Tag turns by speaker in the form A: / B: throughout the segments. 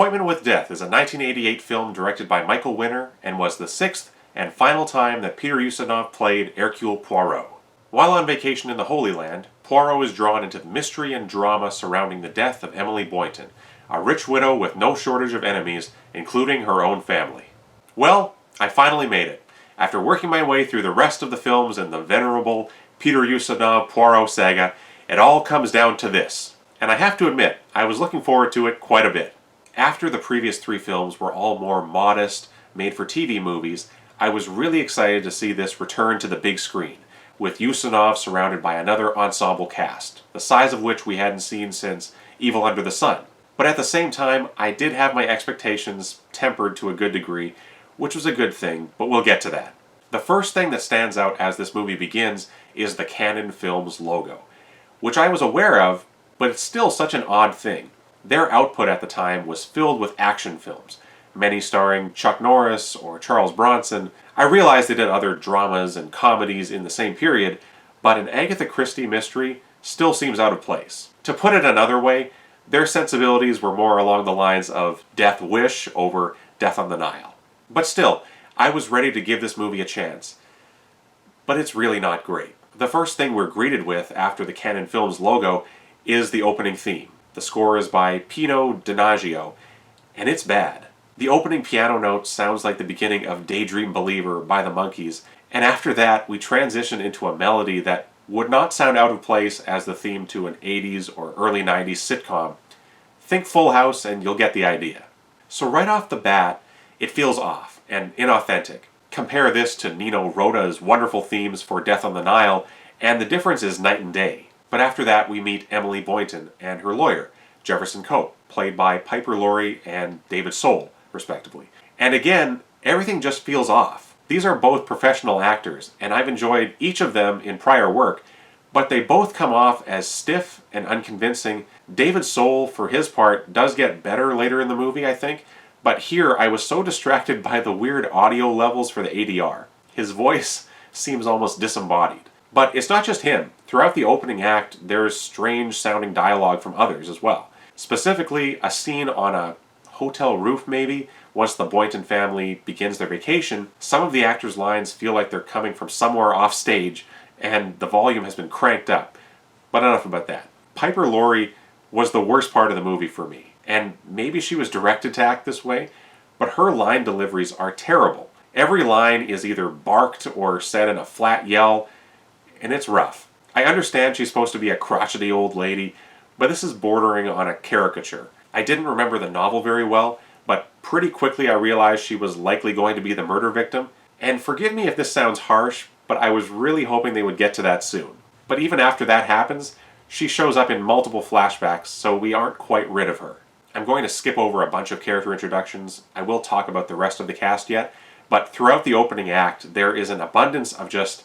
A: Appointment with Death is a 1988 film directed by Michael Winner and was the sixth and final time that Peter Ustinov played Hercule Poirot. While on vacation in the Holy Land, Poirot is drawn into the mystery and drama surrounding the death of Emily Boynton, a rich widow with no shortage of enemies, including her own family. Well, I finally made it. After working my way through the rest of the films in the venerable Peter Ustinov Poirot saga, it all comes down to this. And I have to admit, I was looking forward to it quite a bit. After the previous three films were all more modest, made-for-TV movies, I was really excited to see this return to the big screen, with Ustinov surrounded by another ensemble cast, the size of which we hadn't seen since Evil Under the Sun. But at the same time, I did have my expectations tempered to a good degree, which was a good thing, but we'll get to that. The first thing that stands out as this movie begins is the Cannon Films logo, which I was aware of, but it's still such an odd thing. Their output at the time was filled with action films, many starring Chuck Norris or Charles Bronson. I realized they did other dramas and comedies in the same period, but an Agatha Christie mystery still seems out of place. To put it another way, their sensibilities were more along the lines of Death Wish over Death on the Nile. But still, I was ready to give this movie a chance. But it's really not great. The first thing we're greeted with after the Cannon Films logo is the opening theme. The score is by Pino Donaggio, and it's bad. The opening piano note sounds like the beginning of Daydream Believer by the Monkees, and after that we transition into a melody that would not sound out of place as the theme to an 80s or early 90s sitcom. Think Full House and you'll get the idea. So right off the bat, it feels off and inauthentic. Compare this to Nino Rota's wonderful themes for Death on the Nile, and the difference is night and day. But after that, we meet Emily Boynton and her lawyer, Jefferson Cope, played by Piper Laurie and David Soul, respectively. And again, everything just feels off. These are both professional actors, and I've enjoyed each of them in prior work, but they both come off as stiff and unconvincing. David Soul, for his part, does get better later in the movie, I think, but here I was so distracted by the weird audio levels for the ADR. His voice seems almost disembodied. But it's not just him. Throughout the opening act, there's strange-sounding dialogue from others as well. Specifically, a scene on a hotel roof, maybe, once the Boynton family begins their vacation. Some of the actors' lines feel like they're coming from somewhere off stage, and the volume has been cranked up. But enough about that. Piper Laurie was the worst part of the movie for me, and maybe she was directed to act this way, but her line deliveries are terrible. Every line is either barked or said in a flat yell, and it's rough. I understand she's supposed to be a crotchety old lady, but this is bordering on a caricature. I didn't remember the novel very well, but pretty quickly I realized she was likely going to be the murder victim. And forgive me if this sounds harsh, but I was really hoping they would get to that soon. But even after that happens, she shows up in multiple flashbacks, so we aren't quite rid of her. I'm going to skip over a bunch of character introductions. I will talk about the rest of the cast yet, but throughout the opening act, there is an abundance of just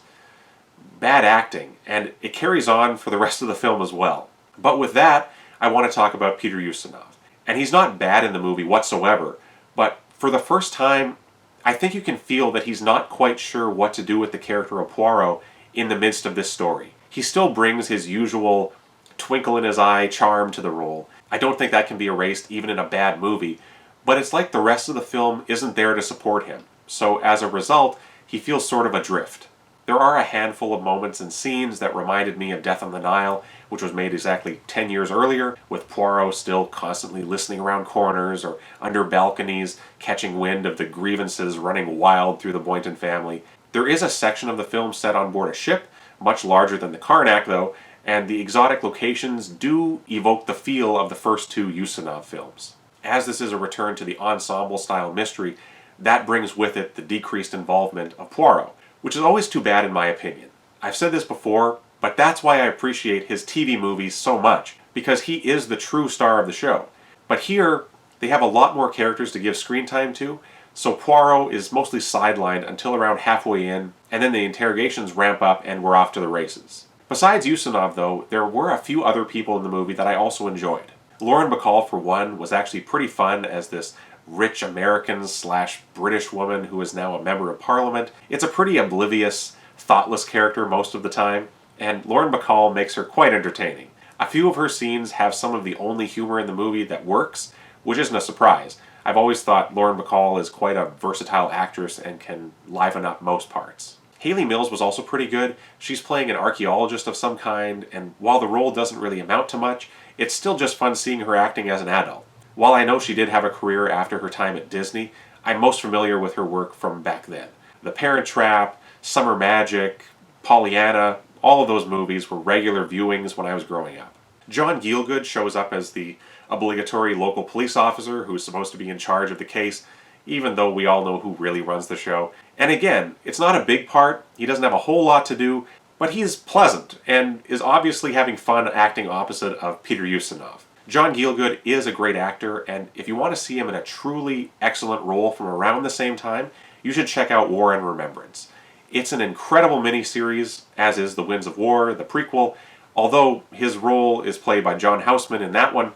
A: bad acting, and it carries on for the rest of the film as well. But with that, I want to talk about Peter Ustinov. And he's not bad in the movie whatsoever, but for the first time, I think you can feel that he's not quite sure what to do with the character of Poirot in the midst of this story. He still brings his usual twinkle in his eye charm to the role. I don't think that can be erased even in a bad movie, but it's like the rest of the film isn't there to support him. So as a result, he feels sort of adrift. There are a handful of moments and scenes that reminded me of Death on the Nile, which was made exactly 10 years earlier, with Poirot still constantly listening around corners or under balconies, catching wind of the grievances running wild through the Boynton family. There is a section of the film set on board a ship, much larger than the Karnak though, and the exotic locations do evoke the feel of the first two Ustinov films. As this is a return to the ensemble-style mystery, that brings with it the decreased involvement of Poirot, which is always too bad in my opinion. I've said this before, but that's why I appreciate his TV movies so much, because he is the true star of the show. But here, they have a lot more characters to give screen time to, so Poirot is mostly sidelined until around halfway in, and then the interrogations ramp up and we're off to the races. Besides Ustinov though, there were a few other people in the movie that I also enjoyed. Lauren Bacall, for one, was actually pretty fun as this rich American/British woman who is now a member of Parliament. It's a pretty oblivious, thoughtless character most of the time, and Lauren Bacall makes her quite entertaining. A few of her scenes have some of the only humor in the movie that works, which isn't a surprise. I've always thought Lauren Bacall is quite a versatile actress and can liven up most parts. Hayley Mills was also pretty good. She's playing an archaeologist of some kind, and while the role doesn't really amount to much, it's still just fun seeing her acting as an adult. While I know she did have a career after her time at Disney, I'm most familiar with her work from back then. The Parent Trap, Summer Magic, Pollyanna, all of those movies were regular viewings when I was growing up. John Gielgud shows up as the obligatory local police officer who's supposed to be in charge of the case, even though we all know who really runs the show. And again, it's not a big part, he doesn't have a whole lot to do, but he's pleasant and is obviously having fun acting opposite of Peter Ustinov. John Gielgud is a great actor, and if you want to see him in a truly excellent role from around the same time, you should check out War and Remembrance. It's an incredible miniseries, as is The Winds of War, the prequel, although his role is played by John Houseman in that one,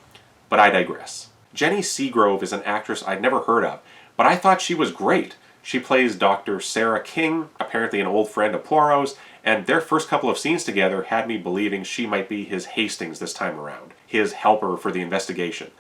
A: but I digress. Jenny Seagrove is an actress I'd never heard of, but I thought she was great. She plays Dr. Sarah King, apparently an old friend of Poirot's, and their first couple of scenes together had me believing she might be his Hastings this time around, his helper for the investigation.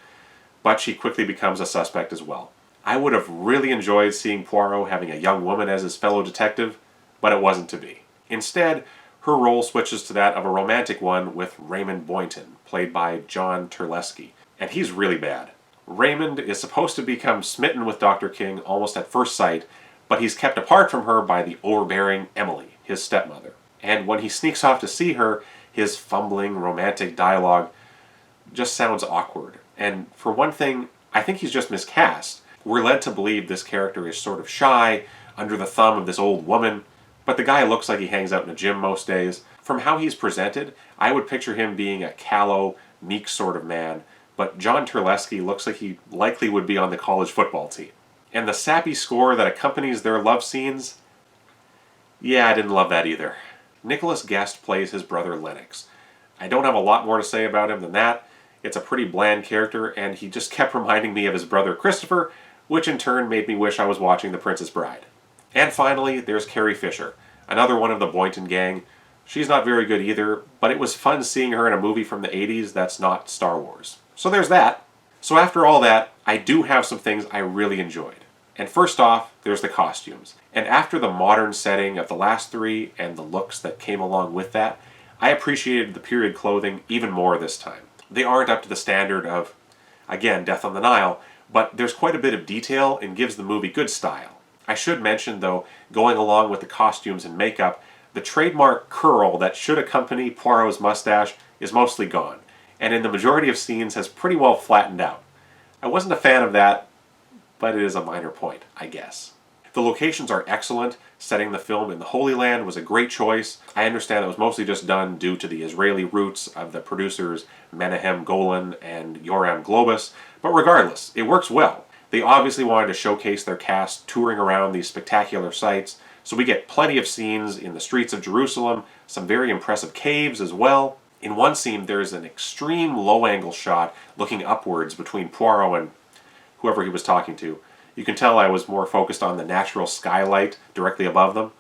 A: But she quickly becomes a suspect as well. I would have really enjoyed seeing Poirot having a young woman as his fellow detective, but it wasn't to be. Instead, her role switches to that of a romantic one with Raymond Boynton, played by John Terlesky, and he's really bad. Raymond is supposed to become smitten with Dr. King almost at first sight, but he's kept apart from her by the overbearing Emily, his stepmother. And when he sneaks off to see her, his fumbling romantic dialogue just sounds awkward. And for one thing, I think he's just miscast. We're led to believe this character is sort of shy, under the thumb of this old woman, but the guy looks like he hangs out in a gym most days. From how he's presented, I would picture him being a callow, meek sort of man, but John Terlesky looks like he likely would be on the college football team. And the sappy score that accompanies their love scenes, yeah, I didn't love that either. Nicholas Guest plays his brother Lennox. I don't have a lot more to say about him than that. It's a pretty bland character, and he just kept reminding me of his brother Christopher, which in turn made me wish I was watching The Princess Bride. And finally, there's Carrie Fisher, another one of the Boynton gang. She's not very good either, but it was fun seeing her in a movie from the 80s that's not Star Wars. So there's that. So after all that, I do have some things I really enjoyed. And first off, there's the costumes. And after the modern setting of the last three and the looks that came along with that, I appreciated the period clothing even more this time. They aren't up to the standard of, again, Death on the Nile, but there's quite a bit of detail and gives the movie good style. I should mention, though, going along with the costumes and makeup, the trademark curl that should accompany Poirot's mustache is mostly gone, and in the majority of scenes has pretty well flattened out. I wasn't a fan of that, but it is a minor point, I guess. The locations are excellent. Setting the film in the Holy Land was a great choice. I understand it was mostly just done due to the Israeli roots of the producers Menahem Golan and Yoram Globus, but regardless, it works well. They obviously wanted to showcase their cast touring around these spectacular sites, so we get plenty of scenes in the streets of Jerusalem, some very impressive caves as well. In one scene, there's an extreme low-angle shot looking upwards between Poirot and whoever he was talking to. You can tell I was more focused on the natural skylight directly above them.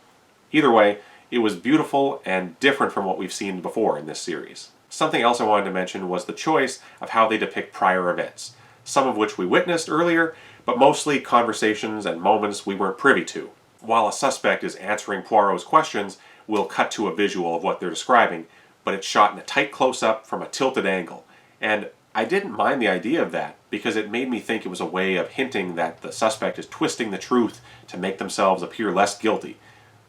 A: Either way, it was beautiful and different from what we've seen before in this series. Something else I wanted to mention was the choice of how they depict prior events, some of which we witnessed earlier, but mostly conversations and moments we weren't privy to. While a suspect is answering Poirot's questions, we'll cut to a visual of what they're describing, but it's shot in a tight close-up from a tilted angle. And I didn't mind the idea of that, because it made me think it was a way of hinting that the suspect is twisting the truth to make themselves appear less guilty.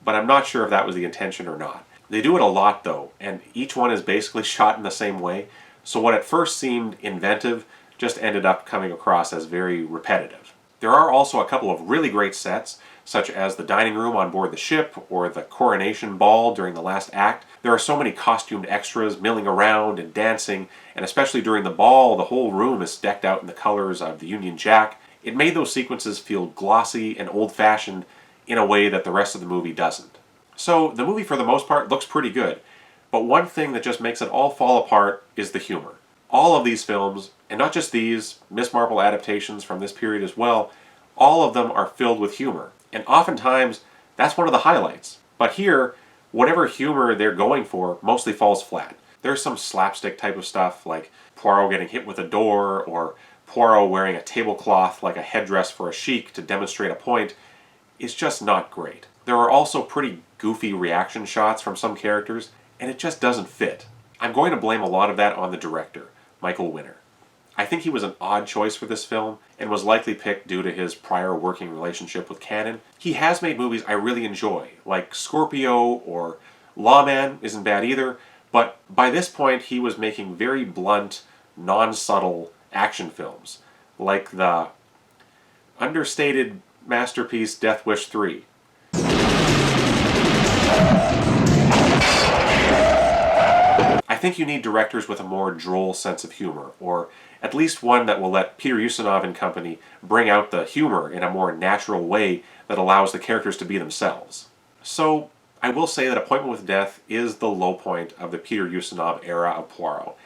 A: But I'm not sure if that was the intention or not. They do it a lot though, and each one is basically shot in the same way, so what at first seemed inventive just ended up coming across as very repetitive. There are also a couple of really great sets, such as the dining room on board the ship or the coronation ball during the last act. There are so many costumed extras milling around and dancing, and especially during the ball, the whole room is decked out in the colors of the Union Jack. It made those sequences feel glossy and old-fashioned in a way that the rest of the movie doesn't. So the movie for the most part looks pretty good, but one thing that just makes it all fall apart is the humor. All of these films, and not just these, Miss Marple adaptations from this period as well, all of them are filled with humor. And oftentimes, that's one of the highlights. But here, whatever humor they're going for mostly falls flat. There's some slapstick type of stuff, like Poirot getting hit with a door, or Poirot wearing a tablecloth like a headdress for a sheik to demonstrate a point is just not great. There are also pretty goofy reaction shots from some characters, and it just doesn't fit. I'm going to blame a lot of that on the director, Michael Winner. I think he was an odd choice for this film, and was likely picked due to his prior working relationship with Cannon. He has made movies I really enjoy, like Scorpio or Lawman isn't bad either, but by this point he was making very blunt, non-subtle action films, like the understated masterpiece Death Wish 3. I think you need directors with a more droll sense of humor, or at least one that will let Peter Ustinov and company bring out the humor in a more natural way that allows the characters to be themselves. So, I will say that Appointment with Death is the low point of the Peter Ustinov era of Poirot,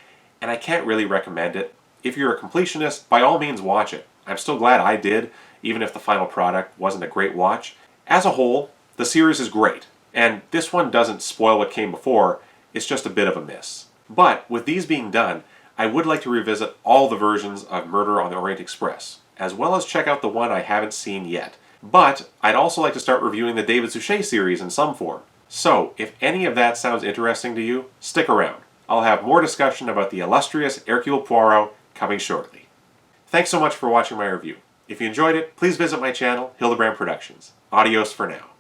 A: and I can't really recommend it. If you're a completionist, by all means watch it. I'm still glad I did, even if the final product wasn't a great watch. As a whole, the series is great, and this one doesn't spoil what came before, it's just a bit of a miss. But, with these being done, I would like to revisit all the versions of Murder on the Orient Express, as well as check out the one I haven't seen yet. But, I'd also like to start reviewing the David Suchet series in some form. So, if any of that sounds interesting to you, stick around. I'll have more discussion about the illustrious Hercule Poirot coming shortly. Thanks so much for watching my review. If you enjoyed it, please visit my channel, Hildebrand Productions. Adios for now.